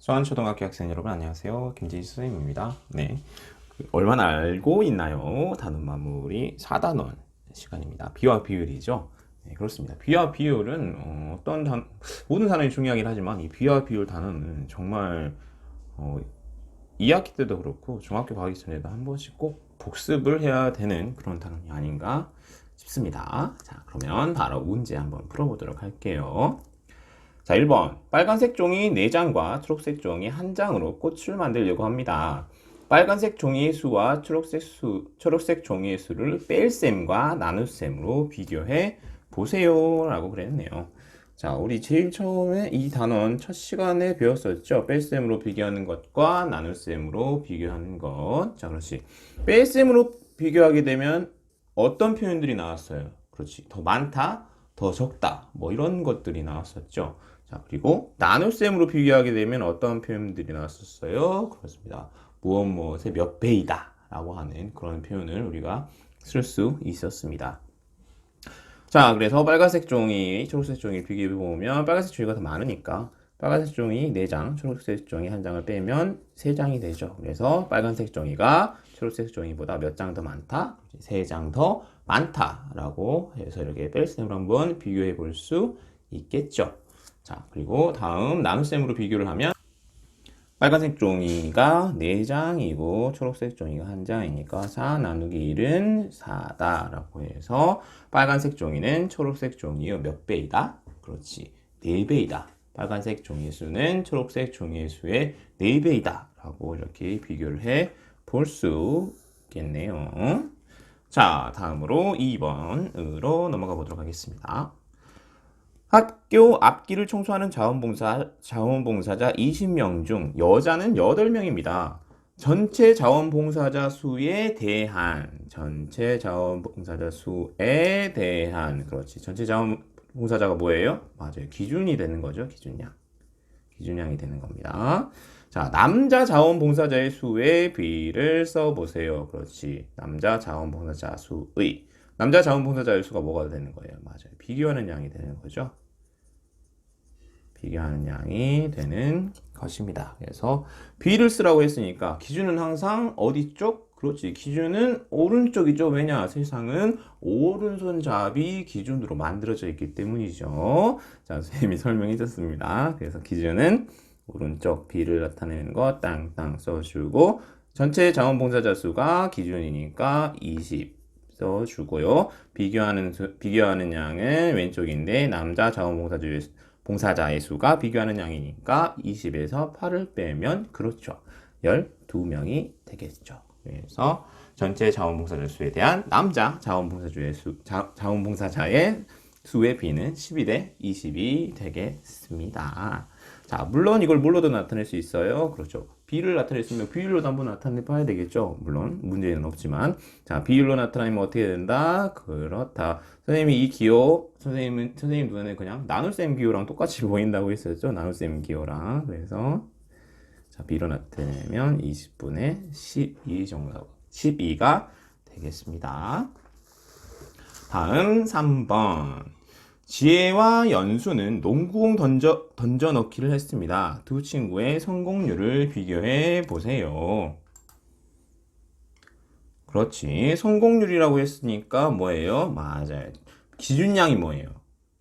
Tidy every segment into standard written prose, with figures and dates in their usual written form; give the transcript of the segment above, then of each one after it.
서한초등학교 학생 여러분 안녕하세요. 김지희 선생님입니다. 네, 얼마나 알고 있나요? 단원 마무리 4단원 시간입니다. 비와 비율이죠. 네, 그렇습니다. 비와 비율은 모든 단원이 중요하긴 하지만 이 비와 비율 단원은 정말 2학기 때도 그렇고 중학교 가기 전에도 한 번씩 꼭 복습을 해야 되는 그런 단원이 아닌가 싶습니다. 자, 그러면 바로 문제 한번 풀어보도록 할게요. 자, 1번. 빨간색 종이 4장과 초록색 종이 1장으로 꽃을 만들려고 합니다. 빨간색 종이의 수와 초록색 종이의 수를 뺄셈과 나눗셈으로 비교해 보세요. 라고 그랬네요. 자, 우리 제일 처음에 이 단원 첫 시간에 배웠었죠. 뺄셈으로 비교하는 것과 나눗셈으로 비교하는 것. 자, 그렇지. 뺄셈으로 비교하게 되면 어떤 표현들이 나왔어요? 그렇지. 더 많다, 더 적다. 뭐 이런 것들이 나왔었죠. 자, 그리고 나눗셈으로 비교하게 되면 어떤 표현들이 나왔었어요? 그렇습니다. 무엇의 몇 배이다 라고 하는 그런 표현을 우리가 쓸 수 있었습니다. 자, 그래서 빨간색 종이, 초록색 종이 비교해 보면 빨간색 종이가 더 많으니까 빨간색 종이 4장, 초록색 종이 1장을 빼면 3장이 되죠. 그래서 빨간색 종이가 초록색 종이보다 몇 장 더 많다? 3장 더 많다라고 해서 이렇게 뺄셈으로 한번 비교해 볼 수 있겠죠. 자, 그리고 다음 나눗셈으로 비교를 하면 빨간색 종이가 4장이고 초록색 종이가 1장이니까 4 나누기 1은 4다 라고 해서 빨간색 종이는 초록색 종이의 몇 배이다? 그렇지, 4배이다. 빨간색 종이의 수는 초록색 종이의 수의 4배이다 라고 이렇게 비교를 해 볼 수 있겠네요. 자, 다음으로 2번으로 넘어가 보도록 하겠습니다. 학교 앞길을 청소하는 자원봉사자 20명 중 여자는 8명입니다. 전체 자원봉사자 수에 대한, 그렇지. 전체 자원봉사자가 뭐예요? 맞아요. 기준이 되는 거죠. 기준량이 되는 겁니다. 자, 남자 자원봉사자의 수의 비를 써보세요. 그렇지. 남자 자원봉사자의 수가 뭐가 되는 거예요? 맞아요. 비교하는 양이 되는 거죠. 비교하는 양이 되는 것입니다. 그래서 비를 쓰라고 했으니까 기준은 항상 어디 쪽? 그렇지. 기준은 오른쪽이죠. 왜냐? 세상은 오른손잡이 기준으로 만들어져 있기 때문이죠. 자, 선생님이 설명해 줬습니다. 그래서 기준은 오른쪽 비를 나타내는 거 땅땅 써주고 전체 자원봉사자 수가 기준이니까 20 써주고요. 비교하는 양은 왼쪽인데 남자 자원봉사자의 수가 비교하는 양이니까 20에서 8을 빼면 그렇죠. 12명이 되겠죠. 그래서 전체 자원봉사자 수에 대한 남자 자원봉사자의 수의 비는 12대 20이 되겠습니다. 자, 물론 이걸 뭘로도 나타낼 수 있어요. 그렇죠. 비를 나타냈으면 비율로도 한번 나타내 봐야 되겠죠. 물론 문제는 없지만. 자, 비율로 나타내면 어떻게 된다? 그렇다. 선생님 눈에는 그냥 나눗셈 기호랑 똑같이 보인다고 했었죠. 나눗셈 기호랑. 그래서 자, 비로 나타내면 20분의 12 정도, 12가 되겠습니다. 다음 3번. 지혜와 연수는 농구공 던져 넣기를 했습니다. 두 친구의 성공률을 비교해 보세요. 그렇지. 성공률이라고 했으니까 뭐예요? 맞아요. 기준량이 뭐예요?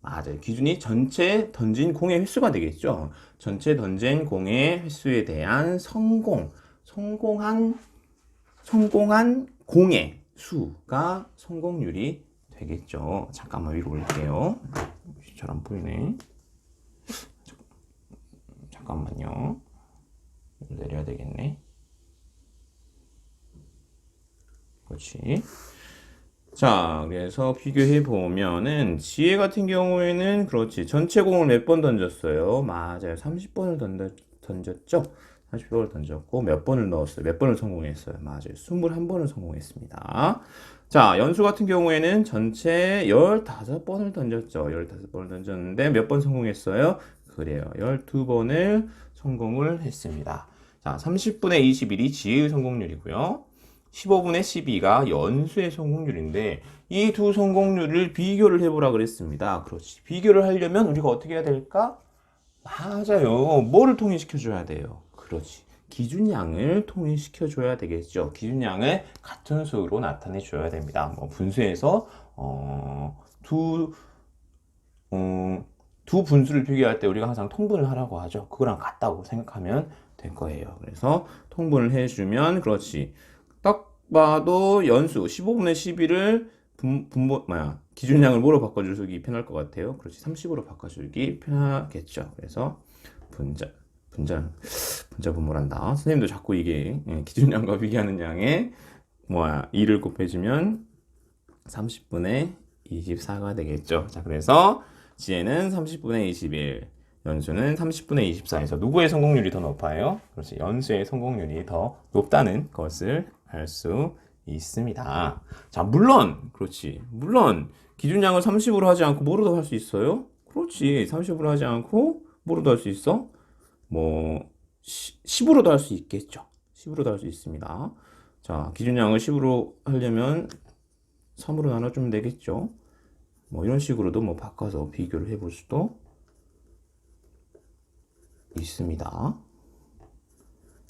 맞아요. 기준이 전체 던진 공의 횟수가 되겠죠. 전체 던진 공의 횟수에 대한 성공한 공의 수가 성공률이 되겠죠. 잠깐만 위로 올릴게요. 잘 안 보이네. 잠깐만요. 내려야 되겠네. 그렇지. 자, 그래서 비교해 보면은 지혜 같은 경우에는 그렇지. 전체 공을 몇 번 던졌어요? 맞아요. 30번을 던졌죠. 30번을 던졌고 몇 번을 넣었어요? 몇 번을 성공했어요? 맞아요. 21번을 성공했습니다. 자, 연수 같은 경우에는 전체 15번을 던졌죠. 15번을 던졌는데 몇 번 성공했어요? 그래요. 12번을 성공을 했습니다. 자, 30분의 21이 지혜의 성공률이고요. 15분의 12가 연수의 성공률인데 이 두 성공률을 비교를 해보라 그랬습니다. 그렇지. 비교를 하려면 우리가 어떻게 해야 될까? 맞아요. 뭐를 통일시켜줘야 돼요? 그렇지. 기준량을 통일시켜줘야 되겠죠. 기준량을 같은 수로 나타내줘야 됩니다. 뭐 분수에서 두 두 분수를 비교할 때 우리가 항상 통분을 하라고 하죠. 그거랑 같다고 생각하면 될 거예요. 그래서 통분을 해주면 그렇지. 딱 봐도 연수 15분의 12를 기준량을 뭐로 바꿔주기 편할 것 같아요. 그렇지. 30으로 바꿔주기 편하겠죠. 그래서 분자 분모란다. 선생님도 자꾸 이게 기준량과 비교하는 양에 2를 곱해주면 30분의 24가 되겠죠. 자, 그래서 지혜는 30분의 21, 연수는 30분의 24에서 누구의 성공률이 더 높아요? 그렇지. 연수의 성공률이 더 높다는 것을 알 수 있습니다. 자, 물론 기준량을 30으로 하지 않고 뭐로도 할 수 있어요? 그렇지. 30으로 하지 않고 뭐로도 할 수 있어? 10으로도 할 수 있겠죠. 10으로도 할 수 있습니다. 자, 기준량을 10으로 하려면 3으로 나눠주면 되겠죠. 이런 식으로도 바꿔서 비교를 해볼 수도 있습니다.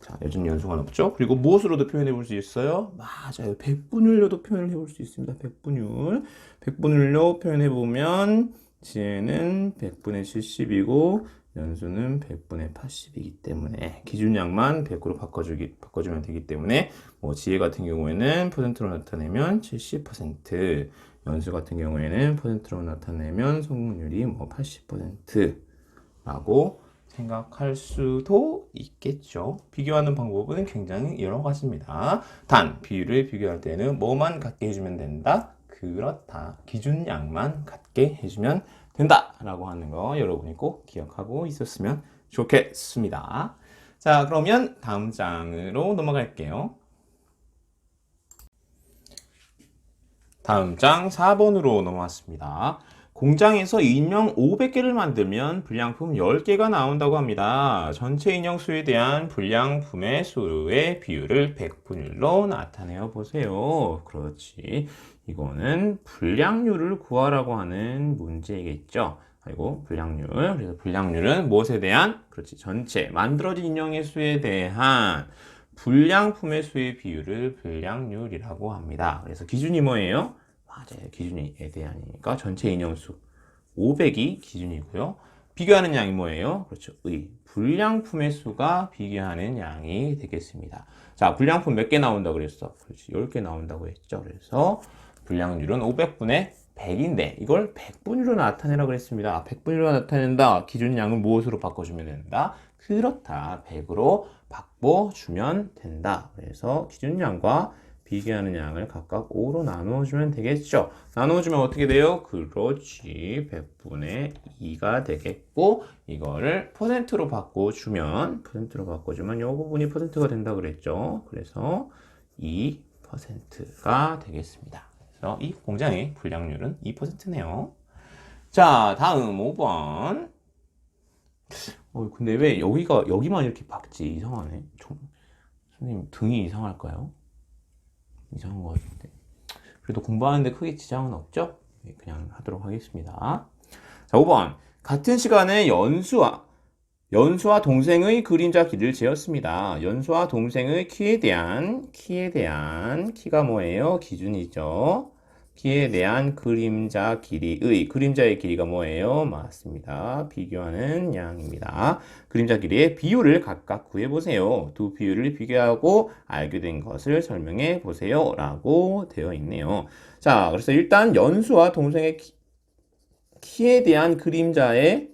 자, 여전히 연수가 높죠? 그리고 무엇으로도 표현해 볼 수 있어요? 맞아요. 백분율로도 표현을 해볼 수 있습니다. 백분율로 표현해 보면 지혜는 100분의 70이고 연수는 100분의 80이기 때문에 기준량만 100으로 바꿔주면 되기 때문에 지혜 같은 경우에는 퍼센트로 나타내면 70%, 연수 같은 경우에는 퍼센트로 나타내면 성공률이 80%라고 생각할 수도 있겠죠. 비교하는 방법은 굉장히 여러 가지입니다. 단, 비율을 비교할 때는 뭐만 같게 해주면 된다? 그렇다. 기준량만 같게 해주면 된다. 라고 하는 거 여러분이 꼭 기억하고 있었으면 좋겠습니다. 자, 그러면 다음 장으로 넘어갈게요. 다음 장 4번으로 넘어왔습니다. 공장에서 인형 500개를 만들면 불량품 10개가 나온다고 합니다. 전체 인형 수에 대한 불량품의 수의 비율을 100분율로 나타내어 보세요. 그렇지. 이거는 불량률을 구하라고 하는 문제겠죠. 그리고 불량률. 그래서 불량률은 무엇에 대한? 그렇지. 전체 만들어진 인형의 수에 대한 불량품의 수의 비율을 불량률이라고 합니다. 그래서 기준이 뭐예요? 맞아요. 기준이 대한이니까 전체 인형수 500이 기준이고요. 비교하는 양이 뭐예요? 그렇죠. 불량품의 수가 비교하는 양이 되겠습니다. 자, 불량품 몇 개 나온다고 그랬어? 그렇지. 10개 나온다고 했죠. 그래서 불량률은 500분의 100인데 이걸 100분율로 나타내라고 그랬습니다. 100분율로 나타낸다. 기준량을 무엇으로 바꿔주면 된다? 그렇다. 100으로 바꿔주면 된다. 그래서 기준량과 비교하는 양을 각각 5로 나누어주면 되겠죠. 나누어주면 어떻게 돼요? 그렇지. 100분의 2가 되겠고 이거를 퍼센트로 바꿔주면 이 부분이 퍼센트가 된다 그랬죠. 그래서 2%가 되겠습니다. 그래서 이 공장의 불량률은 2%네요. 자, 다음 5번. 근데 왜 여기만 이렇게 박지? 이상하네. 선생님 등이 이상할까요? 이상한 것 같은데. 그래도 공부하는데 크게 지장은 없죠? 그냥 하도록 하겠습니다. 자, 5번. 같은 시간에 연수와 동생의 그림자 길이를 재었습니다. 연수와 동생의 키에 대한 키가 뭐예요? 기준이죠. 키에 대한 그림자의 길이가 뭐예요? 맞습니다. 비교하는 양입니다. 그림자 길이의 비율을 각각 구해보세요. 두 비율을 비교하고 알게 된 것을 설명해 보세요. 라고 되어 있네요. 자, 그래서 일단 연수와 동생의 키에 대한 그림자의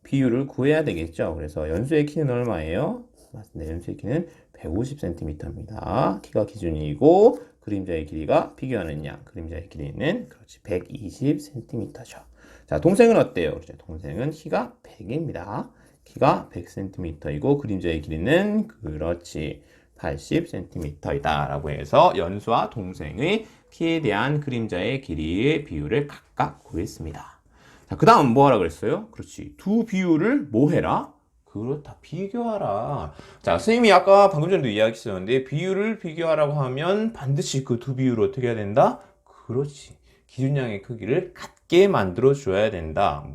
비율을 구해야 되겠죠. 그래서 연수의 키는 얼마예요? 맞습니다. 연수의 키는 150cm입니다. 키가 기준이고 그림자의 길이가 비교하는 양. 그림자의 길이는 그렇지 120cm죠. 자, 동생은 어때요? 그렇죠. 동생은 키가 100입니다. 키가 100cm이고 그림자의 길이는 그렇지 80cm이다 라고 해서 연수와 동생의 키에 대한 그림자의 길이의 비율을 각각 구했습니다. 자, 그 다음 뭐 하라 그랬어요? 그렇지. 두 비율을 뭐 해라? 그렇다. 비교하라. 자, 선생님이 아까 방금 전에도 이야기했었는데 비율을 비교하라고 하면 반드시 그 두 비율을 어떻게 해야 된다? 그렇지. 기준량의 크기를 같게 만들어 줘야 된다.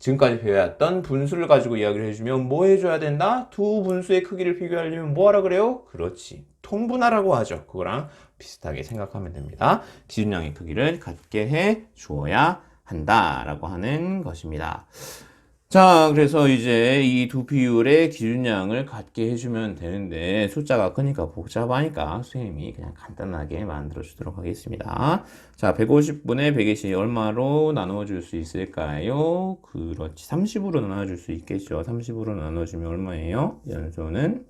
지금까지 배워왔던 분수를 가지고 이야기를 해주면 뭐 해줘야 된다? 두 분수의 크기를 비교하려면 뭐 하라 그래요? 그렇지. 통분하라고 하죠. 그거랑 비슷하게 생각하면 됩니다. 기준량의 크기를 같게 해 주어야 한다라고 하는 것입니다. 자, 그래서 이제 이 두 비율의 기준량을 같게 해주면 되는데 숫자가 크니까 복잡하니까 선생님이 그냥 간단하게 만들어 주도록 하겠습니다. 자, 150분의 120이 얼마로 나눠줄 수 있을까요? 그렇지, 30으로 나눠줄 수 있겠죠. 30으로 나눠주면 얼마예요? 연소는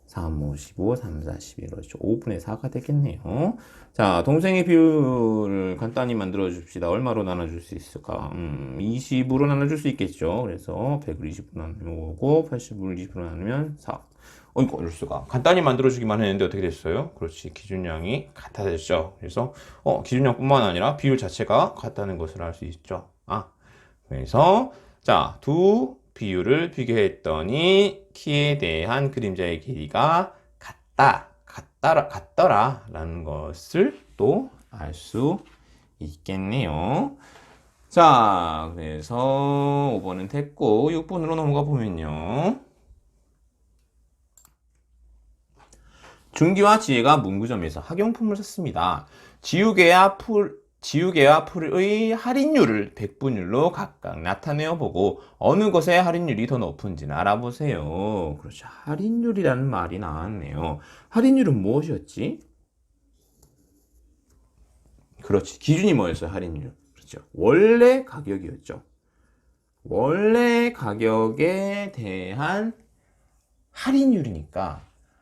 3, 5, 15, 3, 4, 11, 그렇죠. 5분의 4가 되겠네요. 자, 동생의 비율을 간단히 만들어 줍시다. 얼마로 나눠줄 수 있을까? 20으로 나눠줄 수 있겠죠. 그래서 100을 20으로 나누면 5고, 80을 20으로 나누면 4. 이거 어쩔 수가. 간단히 만들어 주기만 했는데 어떻게 됐어요? 그렇지. 기준량이 같아졌죠. 그래서, 기준량뿐만 아니라 비율 자체가 같다는 것을 알 수 있죠. 그래서, 자, 두 비율을 비교했더니 키에 대한 그림자의 길이가 같더라 라는 것을 또 알 수 있겠네요. 자, 그래서 5번은 됐고 6번으로 넘어가 보면요. 준기와 지혜가 문구점에서 학용품을 샀습니다. 지우개와 풀의 할인율을 백분율로 각각 나타내어 보고 어느 것의 할인율이 더 높은지는 알아보세요. 그렇죠. 할인율이라는 말이 나왔네요. 할인율은 무엇이었지? 그렇지. 기준이 뭐였어요? 할인율. 그렇죠. 원래 가격이었죠. 원래 가격에 대한 할인율이니까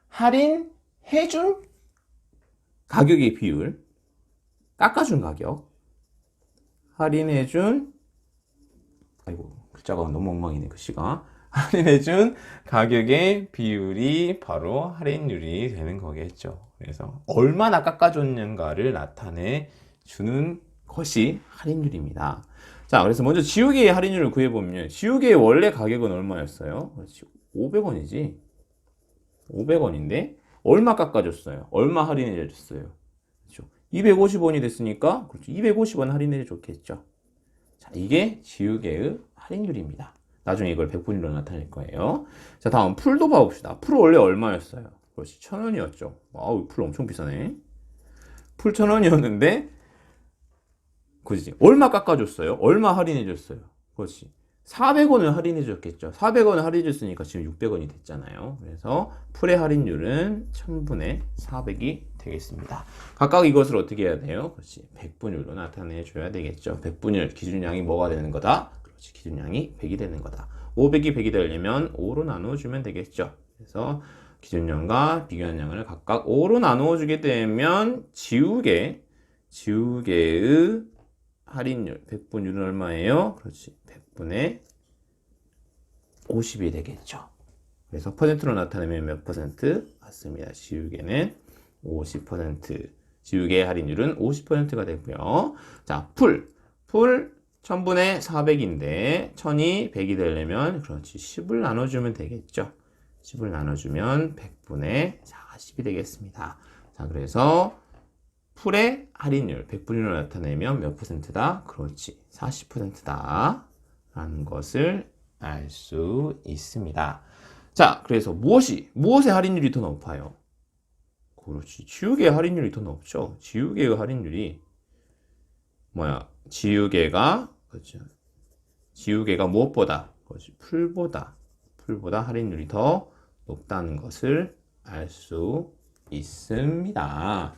할인해준 가격의 비율, 깎아준 가격, 할인해준, 글자가 너무 엉망이네, 글씨가. 할인해준 가격의 비율이 바로 할인율이 되는 거겠죠. 그래서 얼마나 깎아줬는가를 나타내 주는 것이 할인율입니다. 자, 그래서 먼저 지우개의 할인율을 구해보면, 지우개의 원래 가격은 얼마였어요? 그렇지, 500원이지. 500원인데, 얼마 깎아줬어요? 얼마 할인해줬어요? 250원이 됐으니까, 그렇죠. 250원 할인해 줬겠죠. 자, 이게 지우개의 할인율입니다. 나중에 이걸 백분율로 나타낼 거예요. 자, 다음 풀도 봐봅시다. 풀 원래 얼마였어요? 그렇지, 1000원이었죠. 와우, 풀 엄청 비싸네. 풀 1000원이었는데, 그렇지. 얼마 깎아줬어요? 얼마 할인해 줬어요? 그렇지. 400원을 할인해 줬겠죠. 400원을 할인해 줬으니까 지금 600원이 됐잖아요. 그래서 풀의 할인율은 1000분의 400이 되겠습니다. 각각 이것을 어떻게 해야 돼요? 그렇지. 백분율로 나타내 줘야 되겠죠. 백분율 기준량이 뭐가 되는 거다? 그렇지. 기준량이 100이 되는 거다. 500이 100이 되려면 5로 나누어 주면 되겠죠. 그래서 기준량과 비교한 양을 각각 5로 나누어 주게 되면 지우개의 할인율, 백분율은 얼마예요? 그렇지. 100분의 50이 되겠죠. 그래서 퍼센트로 나타내면 몇 퍼센트? 맞습니다. 지우개는 50%. 지우개의 할인율은 50%가 되고요. 자, 풀 1000분의 400인데 1000이 100이 되려면 그렇지. 10을 나눠주면 되겠죠. 10을 나눠주면 100분의 40이 되겠습니다. 자, 그래서 풀의 할인율 100분율로 나타내면 몇 퍼센트다? 그렇지. 40%다. 라는 것을 알 수 있습니다. 자, 그래서 무엇의 할인율이 더 높아요? 그렇지. 지우개의 할인율이 더 높죠. 지우개의 할인율이 그렇죠. 지우개가 무엇보다? 그렇지. 풀보다 할인율이 더 높다는 것을 알 수 있습니다.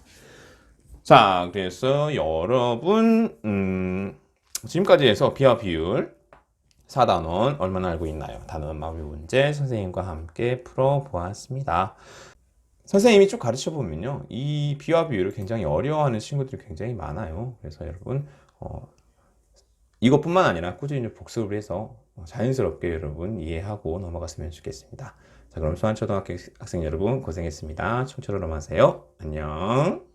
자, 그래서 여러분 지금까지 해서 비와 비율 4단원 얼마나 알고 있나요? 단원 마무리 문제 선생님과 함께 풀어보았습니다. 선생님이 쭉 가르쳐 보면요, 이 비와 비율을 굉장히 어려워하는 친구들이 굉장히 많아요. 그래서 여러분 이것뿐만 아니라 꾸준히 복습을 해서 자연스럽게 여러분 이해하고 넘어갔으면 좋겠습니다. 자, 그럼 수완초등학교 학생 여러분 고생했습니다. 총체로 넘어가세요. 안녕.